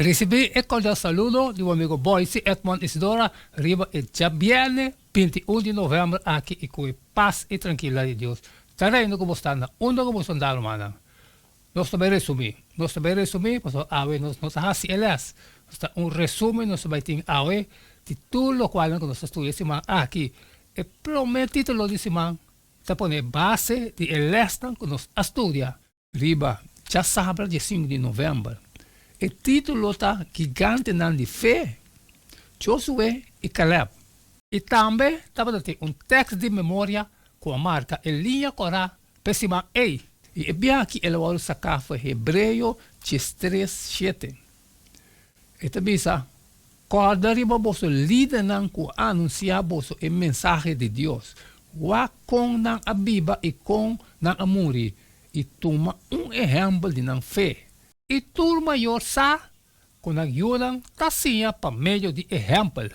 Recibí el cordial saludo de mi amigo Boise Edmond Isidora Riba e ya viene 21 de novembro aqui e com paz e tranquilidade de Deus. Estarei no como está, onde como está andando, mana. Nós também resumir, porque nós assim elas. Está resumo, nós vai ter de tudo o qual nós estudamos aqui. E prometo título de semana, está poner base de elesta que nós estudia. Riba, já sabe de 5 de novembro. O título está Gigante de Fé, Josué e Caleb. E também estava ter texto de memória com a marca em linha corá, pésima E. E bem aqui ele vai sacar foi Hebreu 3:7. E também sa, corda riba boso líder nan ku anunciar boso a mensagem de Deus. Wa com nan abiba e com nan amuri. E toma exemplo de nan fé. E tudo maior sa, com a ajuda tacinha para meio de exemplo.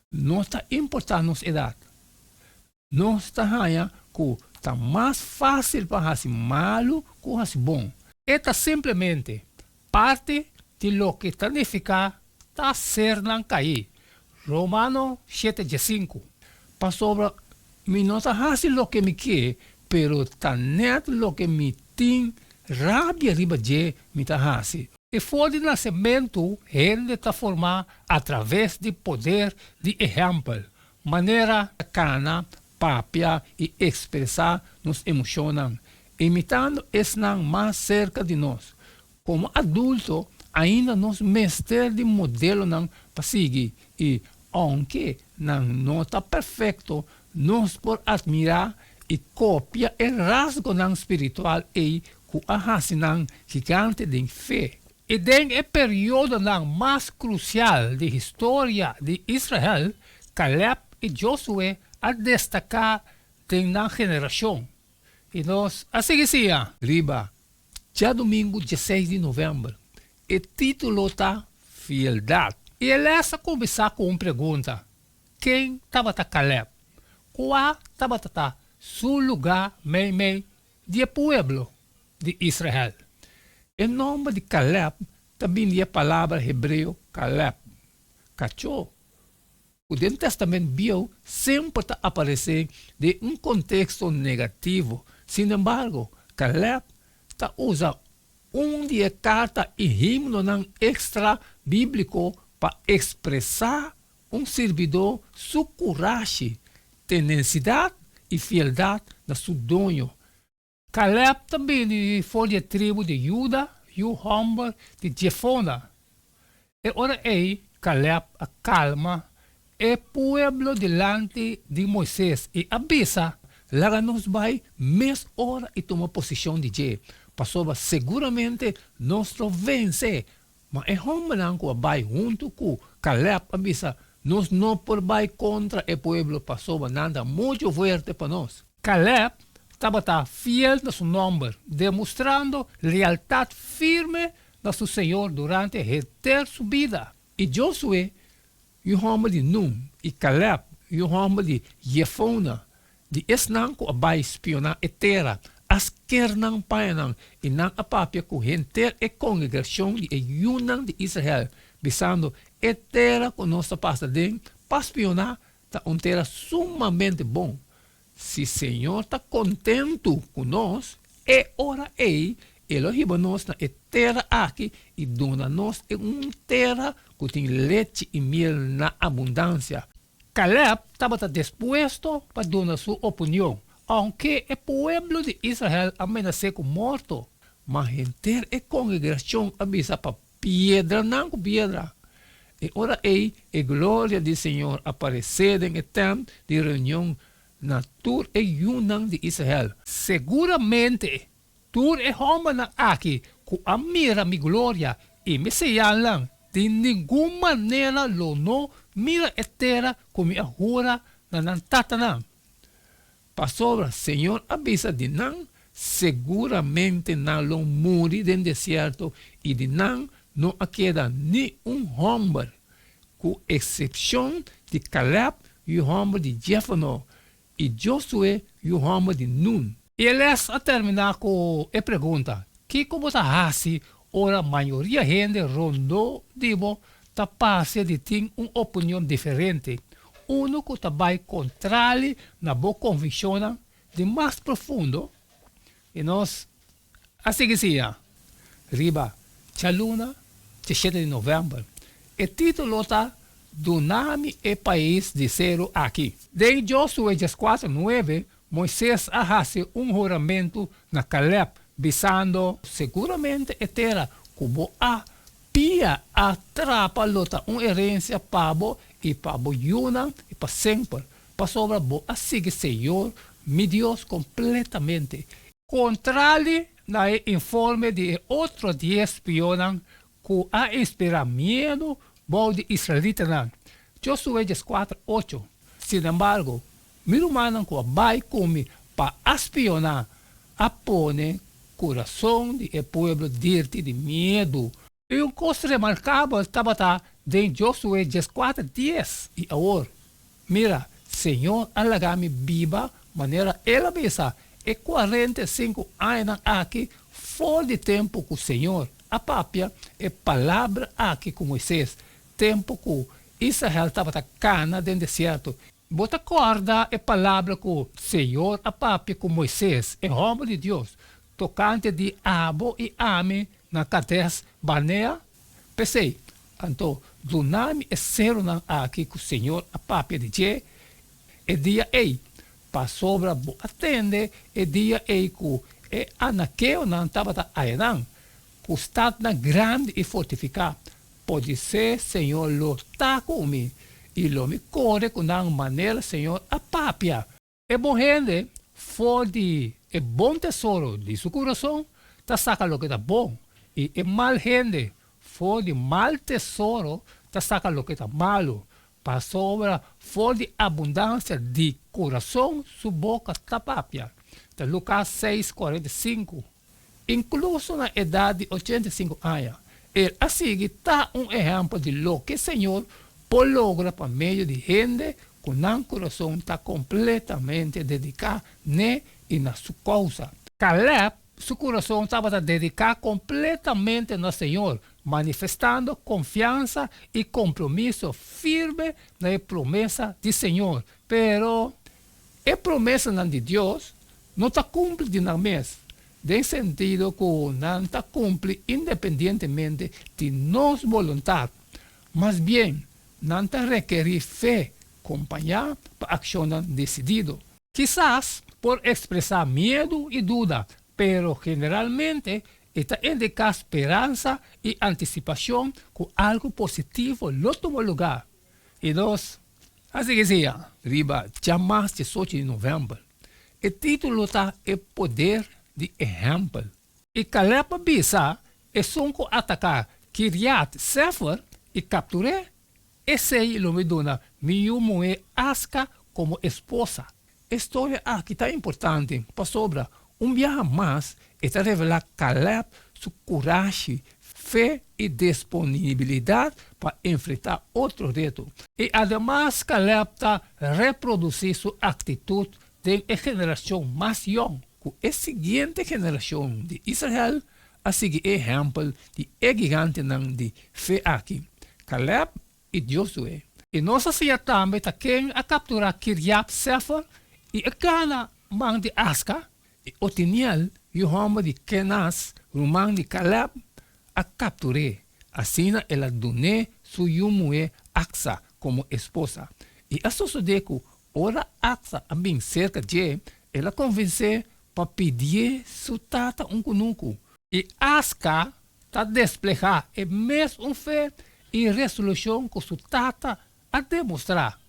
Não está importante nossa idade. Não está ganha que está mais fácil para fazer malo que fazer bom. Está simplesmente parte de lo que está significar está ser não cair. Romano 7:5. Para sobre, me não está fazendo lo que me quer, pero está net lo que me tem rabia riba de me está fazendo. E fora de nascimento, ele está formado através do poder de exemplo, maneira cana, papia e expressar nos emocionam, imitando esse não mais cerca de nós. Como adulto, ainda nos mestre de modelo não para seguir e, aunque não está perfeito, nós por admirar e copiar o rasgo não espiritual e com a raça não gigante de fé. E den o período não mais crucial da história de Israel, Caleb e Josué a destacar na geração. E nós, assim que seja, riba, já domingo 16 de novembro, o título está Fieldade. E ele começar com uma pergunta: quem estava Caleb? Qual estava seu lugar meio de povo de Israel? O nome de Caleb também é a palavra hebreu Caleb, cachorro. O Antigo Testamento Bíblico sempre aparece de um contexto negativo. Sin embargo, Caleb usa de carta e himno extra bíblico para expressar servidor sua coragem, tenacidade e fidelidade na seu dono. Caleb também foi da tribo de Judá e o homem de Jefona. E ora Caleb acalma o povo delante de Moisés e avisa, lá nos vai mais hora e toma posição de Jé. Passou seguramente nós vencer. Mas é homem que vai junto com Caleb avisa, nós não por vai contra o povo, passou nada muito forte para nós. Caleb estava fiel a seu nome, demonstrando lealdade firme a seu Senhor durante a sua vida. E Josué, o homem de Num, e Caleb, o homem de Jefona, de esnan que vai espionar a terra, as quernan painan, e não a papia com gente e congregação de Yunan de Israel, visando a terra que nós passa dentro, para espionar, está uma terra sumamente bom. Se o Senhor está contente conosco, é hora ele riba nós na terra aqui e dona nós uma terra que tem leite e mel na abundância. Caleb estava disposto para dar sua opinião, aunque o povo de Israel ameaçou com morto, mas inteira a congregação avisa para pedra, não com pedra. E ora a glória do Senhor apareceu em tempo de reunião na tur e Yunan de Israel. Seguramente, tur e homem aqui, que admira minha glória e me señalan, de nenhuma maneira lo não mira a terra como a jura na nantatanam. Pastor, Senhor avisa de não, seguramente não lo muri no deserto e de não queda nenhum homem, com exceção de Caleb e o homem de Jefone, e Josué e o homem de Nun. E eles a terminar com a pergunta: que como está assim Ora, maioria gente rondou dibo ta passe de ter uma opinião diferente. Uno que vai contrário na boa convicção de mais profundo. E nós, assim que seja, riba, Chaluna, 7 de novembro. O título está Dunami e País de Zero aqui. De Josué 4:9, Moisés hace juramento na Caleb, visando seguramente a terra como a pia atrapa lota herencia pabo e pabo yunan e para sempre. Para sobra bo assim que Senhor, mi Deus completamente. Contrário na informe de outro 10 espionan que a inspirar medo bo de israelita. Josué 4:8. Sin embargo, meu humano que vai comer para espionar a pone coração de povo dirte de medo. E coisa remarcável estava em Josué 4:10. E agora, mira, Senhor alagame viva, maneira ela pensa, e 45 anos aqui, fora de tempo com o Senhor. A papia é palavra aqui com Moisés. Tempo que Israel estava cana dentro do deserto. Bota corda é palavra com o Senhor, a papia com Moisés, é homem de Deus. Tocante de abo e ame na Cades Barnea. Pensei, então, Dunami é ser aqui com o Senhor, a papia de Jé, e dia ei, para sobra bo atende, e dia ei com e anaqueu não estava aenan, que está na grande e fortificar. Pode ser, Senhor, lo está comigo, e lo me corre com uma maneira, Senhor, a papia. É bom gente, for de é bom tesouro de seu coração, tá saca lo que tá bom. E é mal gente, for de mal tesouro, tá saca lo que tá malo. Para sobra, for de abundância de coração, sua boca tá papia. Tá Lucas 6:45. Incluso na idade de 85 anos, ele assim está exemplo de lo que o Senhor pode lograr por meio de gente com um coração está completamente dedicado né, e na sua causa. Caleb, seu coração estava dedicado completamente no Senhor, manifestando confiança e compromisso firme na promessa do Senhor. Pero a promessa de Deus não está cumprida de nada mês. De sentido que não está cumprida independentemente de nossa vontade. Mas bem, não está requerir fé, acompanhar para accionar decidido. Quizás por expressar medo e dúvida, pero generalmente está indicar esperança e antecipação que algo positivo lo tomou lugar. E nós, assim que seja, riba, jamais 18 de novembro, o título está o poder de exemplo. E Caleb bisa é sonco atacar Kiriat Sefer e capturar. Esse aí lo me dona minha mulher Asca como esposa. A história aqui está importante, para sobra. Viaje mais está revelar Caleb sua coragem, fé e disponibilidade para enfrentar outro reto. E además Caleb está reproduzir sua atitude de geração mais jovem, com a seguinte geração de Israel a seguir exemplo de gigante de fé aqui. Caleb e Josué. E nossa cia também está quem a capturar Kiriat Sefer e a cana man de Asca. E Otiniel e o homem de Kenas, o irmão de Caleb, a capturei. Assim ela donou sua mulher Axa como esposa. E a sucedeu ora Axa a bem cerca de ela convenceu para pedir sua tata cunuco. E Asca está desplegar e mesmo fé e resolução com sua tata a demonstrar.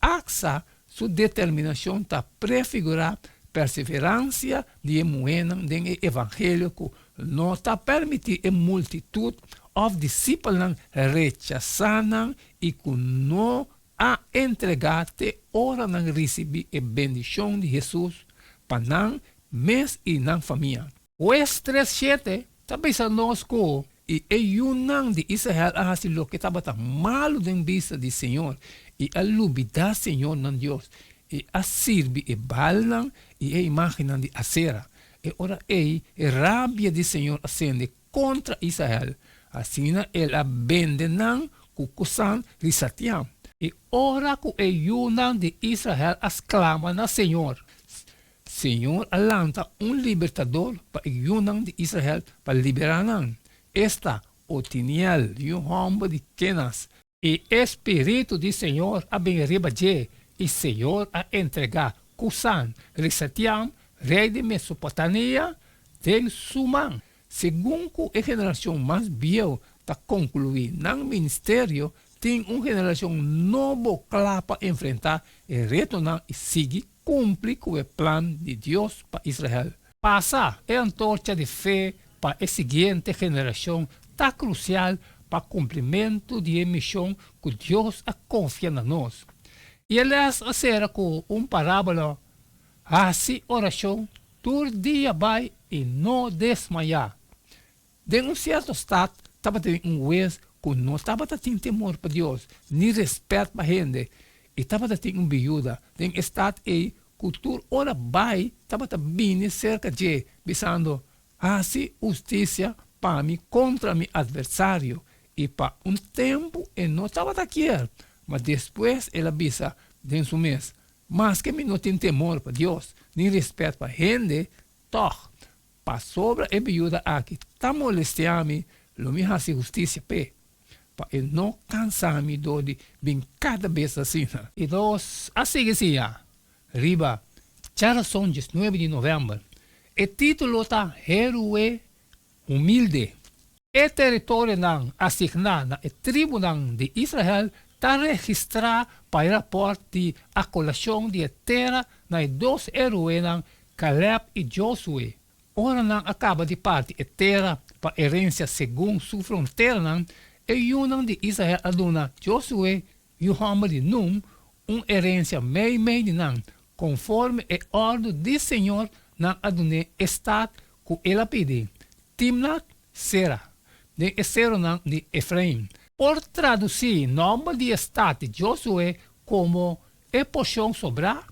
Axa, sua determinação está prefigurar perseverança de moena do evangelho que não está permitir a multitud of discípulos rechaçaram e que não a entregate ora não receber a bendição de Jesus para não mês e não família. O 3:7 também se nós que e não de Israel a fazer o que estava malo em vista do Senhor e a lubidar Senhor não Deus. E a sirve e balan e a imagem de acera. E ora ei, e rabia do Senhor acende contra Israel. Assim ele abende nan kukusan risatiam. E ora ku e yunan de Israel as clama na Senhor. Senhor alanta libertador para e yunan de Israel para liberar nan. Esta Otiniel, Yuhomba de Kenas, e Espírito do Senhor a bem ribaje, e Senhor a entregar Kusan, Risatiam, rei de Mesopotâmia, tem Suman. Segundo a geração mais biel para concluir no ministério, tem uma geração nova clara para enfrentar e retornar e seguir, cumprir com o plano de Deus para Israel. Passar a antorcha de fé para a seguinte geração está crucial para o cumprimento de missão que Deus a confia em nós. E aliás, a ser com parábola, assim oração, todo dia vai e não desmaiar. De um certo estado, estava tendo vez que não estava tendo temor para Deus, nem respeito para a gente, e estava tendo uma viúva. De um estado aí, que toda hora vai, estava bem cerca de, pensando, assim justiça para mim contra meu adversário. E para um tempo, ele não estava aqui, mas depois ele avisa, dentro do mês, mas que não tem temor para Deus, nem respeito para a gente, toch, para sobre a viúva aqui, está molestando-me, lo me hace justiça para ele não cansar-me de bem cada vez assim. E dos, assim que seja, riba, Charason 19 de novembro, o título está Herói Humilde. O território não assignado na tribo de Israel está registrado para o rapporto de acolação de terra nas dois heróis, Caleb e Josué. Ora não acaba de parte a terra para herência segundo sua fronteira, e o de Israel aduna Josué e o homem de Num, uma herência meio de não, conforme a ordem do Senhor, não adune estado que ele pede. Timnat Sera, de Eseronan de Efraim. Por traduzir nome de estado de Josué como a porção sobra,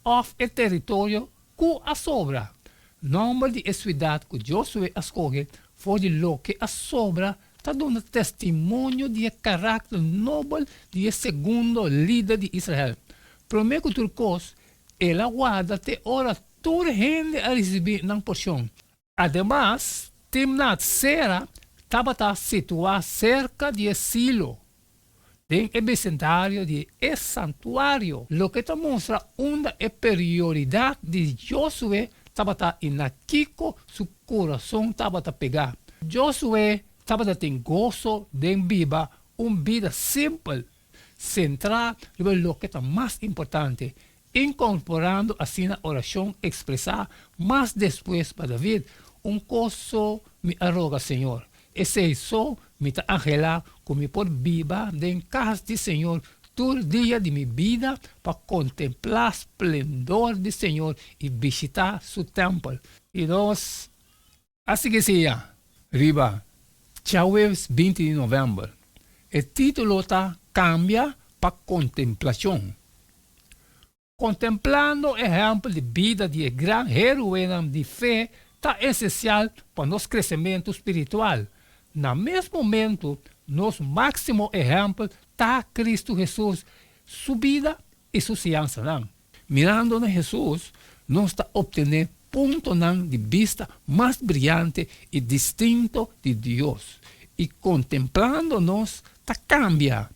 ou o território que a sobra. Nome de cidade que Josué escolhe foi de lo que a sobra está dando testemunho de caráter nobre de segundo líder de Israel. Primeiro que turcos, ela guarda até ora toda gente a receber na porção. Además, Timnat Sera estava situado cerca de Silo, em vecindário de santuário, o que mostra uma prioridade de Josué estava em Kiko, seu coração estava pegar. Josué estava tendo gozo de viver uma vida simples, centrada no que é mais importante, incorporando assim a oração expressada, mas depois para David, coso me arroga, Senhor. Esse isso me está angelar como por viver em casa do Senhor todo dia de minha vida para contemplar o esplendor do Senhor e visitar seu templo. E nós, assim que seja, riba, Chávez 20 de novembro. O título está Cambia para Contemplação. Contemplando o exemplo de vida de gran heroína de fé está essencial para nosso crescimento espiritual. No mesmo momento, nosso máximo exemplo está Cristo Jesus, sua vida e sua ciência. Mirando a Jesus, nós está obtendo ponto de vista mais brilhante e distinto de Deus. E contemplando-nos, está cambia.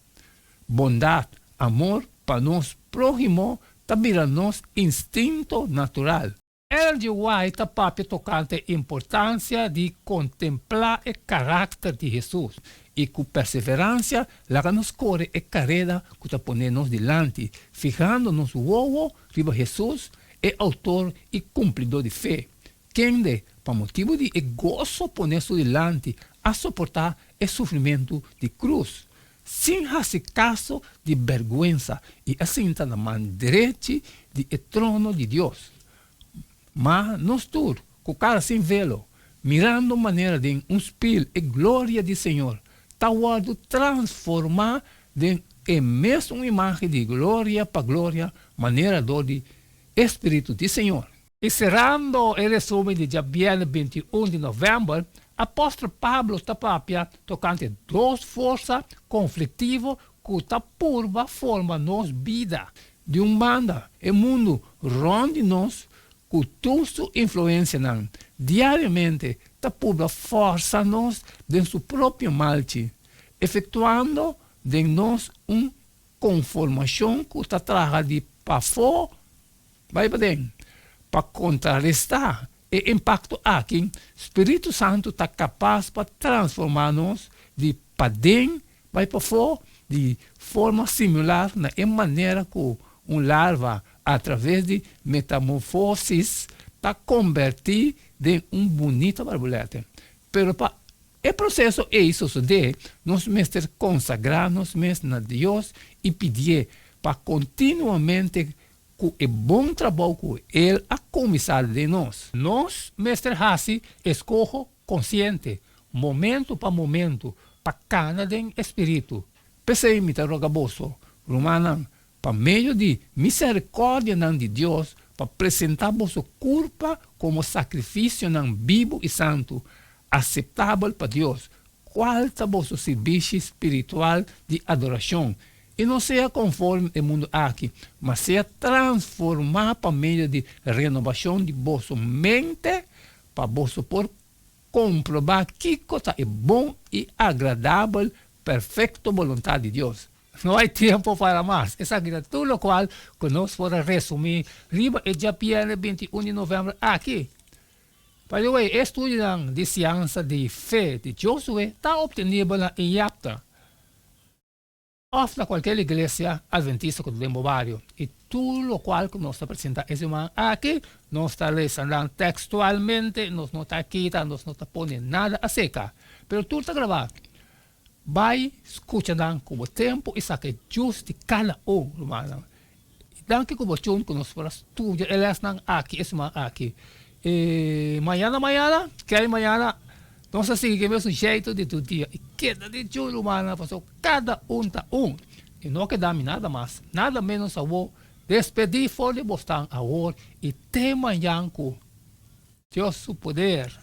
Bondade, amor para nós próximo, está virando nosso instinto natural. Ellen White está papo tocante a importância de contemplar o caráter de Jesus e com perseverança, lá nos corre a carreira que está ponendo delante, fijando-nos o ovo riba Jesus, é autor e cumpridor de fé. Quem de, por motivo de gozo poner-se delante, a suportar o sofrimento de cruz, sem fazer caso de vergonha, e assim está na mão direita do trono de Deus. Mas nós todos, com o cara sem velo, mirando maneira de um espelho e glória do Senhor, está guardo transformar em mesma imagem de glória para glória, maneira de Espírito do Senhor. Y cerrando el resumen de ya viernes 21 de noviembre, apóstolo Pablo tapapia tocante dos fuerzas conflictivas que tapurba forma nos vida. De banda, el mundo ronde nos com toda sua influência diariamente tapurba força nos de seu próprio malte, efetuando de nós conformação que está traga de para fora, vai para dentro, para contrarrestar o impacto aqui. Espírito Santo está capaz para transformar-nos de para dentro, vai para fora, de forma similar na maneira que larva através de metamorfoses para convertir em bonita borboleta. Pero para o processo é isso de nós mesmos consagrar-nos mesmos a Deus e pedir para continuamente com o bom trabalho que Ele a começar de nós. Nós, mestre Hassi, escolho consciente, momento para cada espírito. Pensei, me rogaboso, Romana, para meio de misericórdia de Deus, para apresentar vossa culpa como sacrifício vivo e santo, aceitável para Deus. Qual é o vosso serviço espiritual de adoração? E não seja conforme o mundo aqui, mas seja transformar para meio de renovação de vossa mente, para vosso por comprovar que coisa é bom e agradável, perfeita vontade de Deus. No hay tiempo para más. Esa actitud lo cual que nos podrá resumir. Riba el día viernes 21 de noviembre aquí. By the way, estudio de ciencia de fe de Josué está obtenible en YAPTA. Ofta cualquier iglesia adventista que tenemos varios. Y todo lo cual que nos presenta ese man aquí, nos está leyendo textualmente, nos no está quitando, nos no está poniendo nada a seca. Pero todo está grabado. Vai escutando com o tempo e saque justo de cada hermano. Dan que como chun que nos para estudiar, elas não aqui, esse man aqui. Mañana, que aí mañana, nós assim que mesmo jeito de tu dia. E queda de chun, hermano, passou cada tá E não queda-me nada mais, nada menos a vou despedir fora de bostan a hora e ter manhã com Deus o poder.